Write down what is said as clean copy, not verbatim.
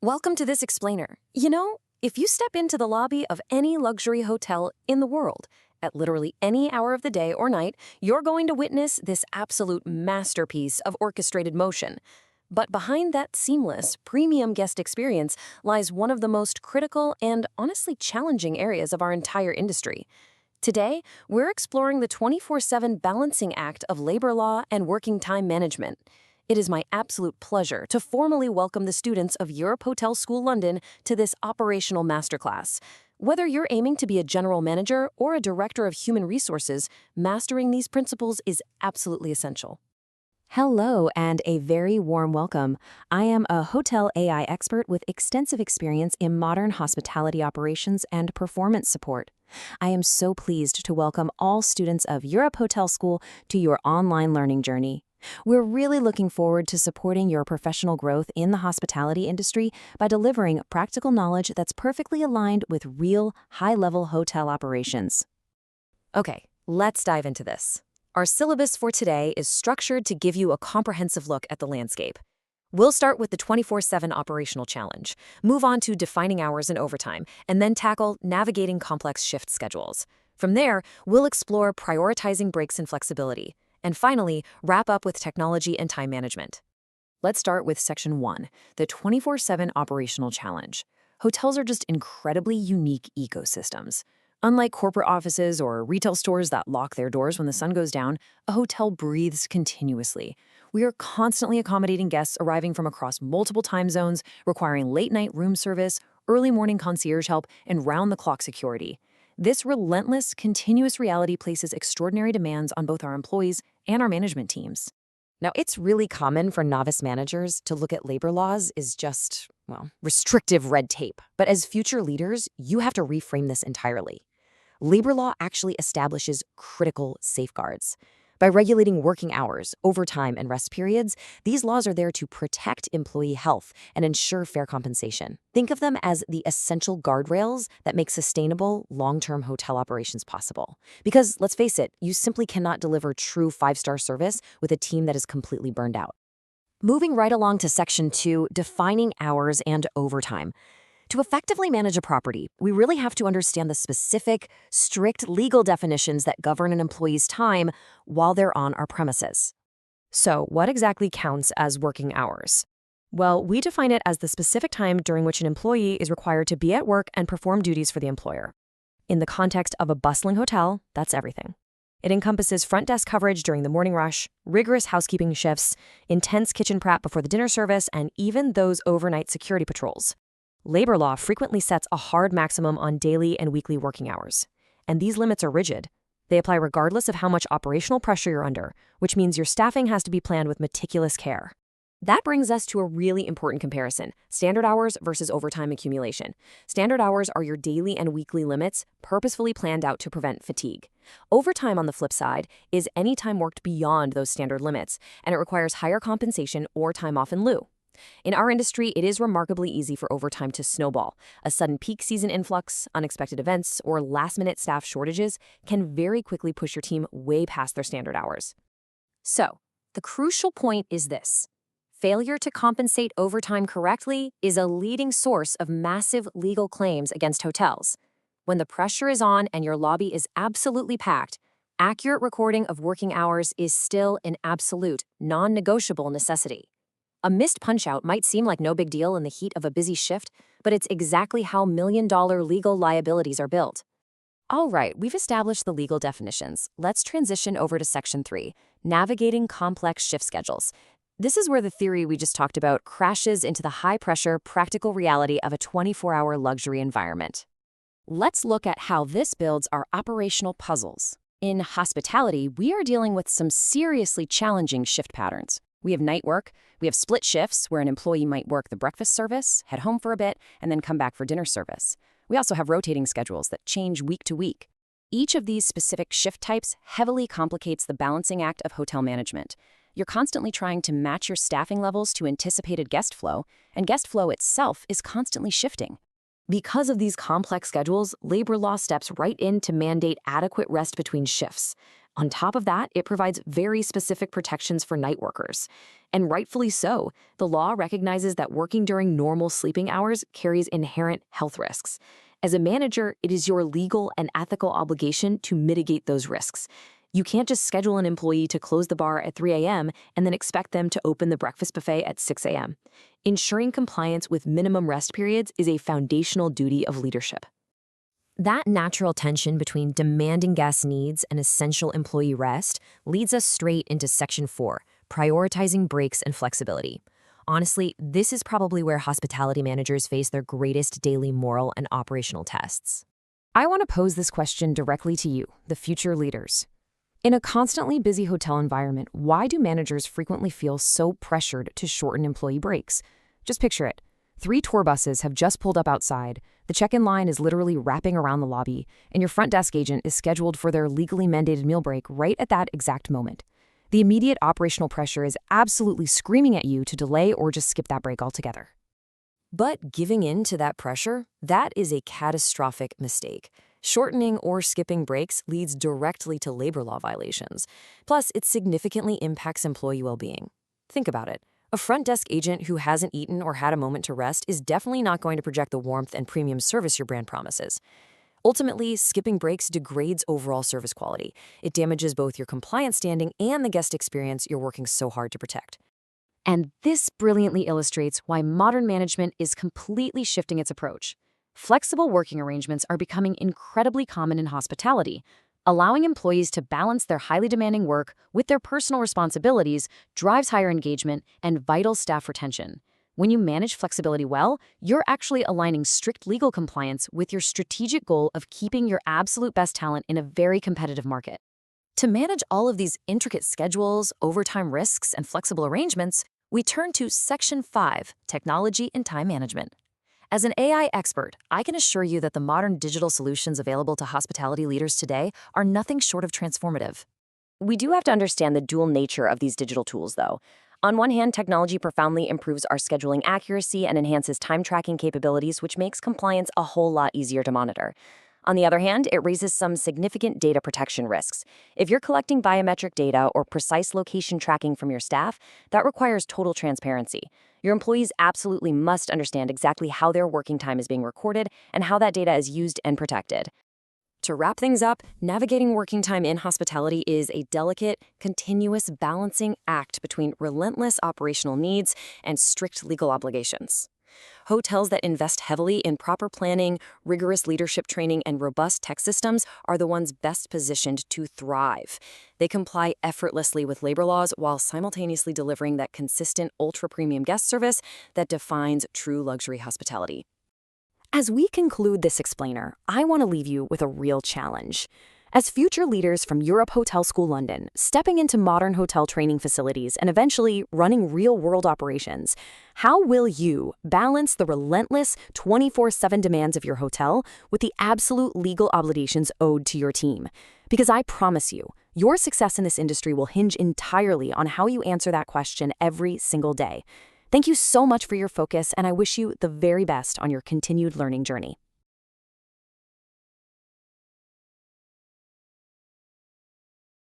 Welcome to this explainer. If you step into the lobby of any luxury hotel in the world, at literally any hour of the day or night, you're going to witness this absolute masterpiece of orchestrated motion. But behind that seamless, premium guest experience lies one of the most critical and honestly challenging areas of our entire industry. Today, we're exploring the 24/7 balancing act of labor law and working time management. It is my absolute pleasure to formally welcome the students of Europe Hotel School London to this operational masterclass. Whether you're aiming to be a general manager or a director of human resources, mastering these principles is absolutely essential. Hello, and a very warm welcome. I am a hotel AI expert with extensive experience in modern hospitality operations and performance support. I am so pleased to welcome all students of Europe Hotel School to your online learning journey. We're really looking forward to supporting your professional growth in the hospitality industry by delivering practical knowledge that's perfectly aligned with real, high-level hotel operations. Okay, let's dive into this. Our syllabus for today is structured to give you a comprehensive look at the landscape. We'll start with the 24/7 operational challenge, move on to defining hours and overtime, and then tackle navigating complex shift schedules. From there, we'll explore prioritizing breaks and flexibility, and finally, wrap up with technology and time management. Let's start with Section 1, the 24/7 operational challenge. Hotels are just incredibly unique ecosystems. Unlike corporate offices or retail stores that lock their doors when the sun goes down, a hotel breathes continuously. We are constantly accommodating guests arriving from across multiple time zones, requiring late-night room service, early morning concierge help, and round-the-clock security. This relentless, continuous reality places extraordinary demands on both our employees and our management teams. Now, it's really common for novice managers to look at labor laws as just, restrictive red tape. But as future leaders, you have to reframe this entirely. Labor law actually establishes critical safeguards. By regulating working hours, overtime, and rest periods, these laws are there to protect employee health and ensure fair compensation. Think of them as the essential guardrails that make sustainable, long-term hotel operations possible. Because, let's face it, you simply cannot deliver true five-star service with a team that is completely burned out. Moving right along to Section 2, defining hours and overtime. To effectively manage a property, we really have to understand the specific, strict legal definitions that govern an employee's time while they're on our premises. So, what exactly counts as working hours? Well, we define it as the specific time during which an employee is required to be at work and perform duties for the employer. In the context of a bustling hotel, that's everything. It encompasses front desk coverage during the morning rush, rigorous housekeeping shifts, intense kitchen prep before the dinner service, and even those overnight security patrols. Labor law frequently sets a hard maximum on daily and weekly working hours. And these limits are rigid. They apply regardless of how much operational pressure you're under, which means your staffing has to be planned with meticulous care. That brings us to a really important comparison: standard hours versus overtime accumulation. Standard hours are your daily and weekly limits, purposefully planned out to prevent fatigue. Overtime, on the flip side, is any time worked beyond those standard limits, and it requires higher compensation or time off in lieu. In our industry, it is remarkably easy for overtime to snowball. A sudden peak season influx, unexpected events, or last-minute staff shortages can very quickly push your team way past their standard hours. So, the crucial point is this: failure to compensate overtime correctly is a leading source of massive legal claims against hotels. When the pressure is on and your lobby is absolutely packed, accurate recording of working hours is still an absolute, non-negotiable necessity. A missed punch-out might seem like no big deal in the heat of a busy shift, but it's exactly how million-dollar legal liabilities are built. All right, we've established the legal definitions. Let's transition over to Section 3, navigating complex shift schedules. This is where the theory we just talked about crashes into the high-pressure, practical reality of a 24-hour luxury environment. Let's look at how this builds our operational puzzles. In hospitality, we are dealing with some seriously challenging shift patterns. We have night work, we have split shifts where an employee might work the breakfast service, head home for a bit, and then come back for dinner service. We also have rotating schedules that change week to week. Each of these specific shift types heavily complicates the balancing act of hotel management. You're constantly trying to match your staffing levels to anticipated guest flow, and guest flow itself is constantly shifting. Because of these complex schedules, labor law steps right in to mandate adequate rest between shifts. On top of that, it provides very specific protections for night workers. And rightfully so, the law recognizes that working during normal sleeping hours carries inherent health risks. As a manager, it is your legal and ethical obligation to mitigate those risks. You can't just schedule an employee to close the bar at 3 a.m. and then expect them to open the breakfast buffet at 6 a.m. Ensuring compliance with minimum rest periods is a foundational duty of leadership. That natural tension between demanding guest needs and essential employee rest leads us straight into Section 4, prioritizing breaks and flexibility. Honestly, this is probably where hospitality managers face their greatest daily moral and operational tests. I want to pose this question directly to you, the future leaders. In a constantly busy hotel environment, why do managers frequently feel so pressured to shorten employee breaks? Just picture it. 3 tour buses have just pulled up outside, the check-in line is literally wrapping around the lobby, and your front desk agent is scheduled for their legally mandated meal break right at that exact moment. The immediate operational pressure is absolutely screaming at you to delay or just skip that break altogether. But giving in to that pressure, that is a catastrophic mistake. Shortening or skipping breaks leads directly to labor law violations. Plus, it significantly impacts employee well-being. Think about it. A front desk agent who hasn't eaten or had a moment to rest is definitely not going to project the warmth and premium service your brand promises. Ultimately, skipping breaks degrades overall service quality. It damages both your compliance standing and the guest experience you're working so hard to protect. And this brilliantly illustrates why modern management is completely shifting its approach. Flexible working arrangements are becoming incredibly common in hospitality. Allowing employees to balance their highly demanding work with their personal responsibilities drives higher engagement and vital staff retention. When you manage flexibility well, you're actually aligning strict legal compliance with your strategic goal of keeping your absolute best talent in a very competitive market. To manage all of these intricate schedules, overtime risks, and flexible arrangements, we turn to Section 5, Technology and Time Management. As an AI expert, I can assure you that the modern digital solutions available to hospitality leaders today are nothing short of transformative. We do have to understand the dual nature of these digital tools, though. On one hand, technology profoundly improves our scheduling accuracy and enhances time tracking capabilities, which makes compliance a whole lot easier to monitor. On the other hand, it raises some significant data protection risks. If you're collecting biometric data or precise location tracking from your staff, that requires total transparency. Your employees absolutely must understand exactly how their working time is being recorded and how that data is used and protected. To wrap things up, navigating working time in hospitality is a delicate, continuous balancing act between relentless operational needs and strict legal obligations. Hotels that invest heavily in proper planning, rigorous leadership training, and robust tech systems are the ones best positioned to thrive. They comply effortlessly with labor laws while simultaneously delivering that consistent, ultra-premium guest service that defines true luxury hospitality. As we conclude this explainer, I want to leave you with a real challenge. As future leaders from Europe Hotel School London, stepping into modern hotel training facilities and eventually running real-world operations, how will you balance the relentless 24/7 demands of your hotel with the absolute legal obligations owed to your team? Because I promise you, your success in this industry will hinge entirely on how you answer that question every single day. Thank you so much for your focus, and I wish you the very best on your continued learning journey.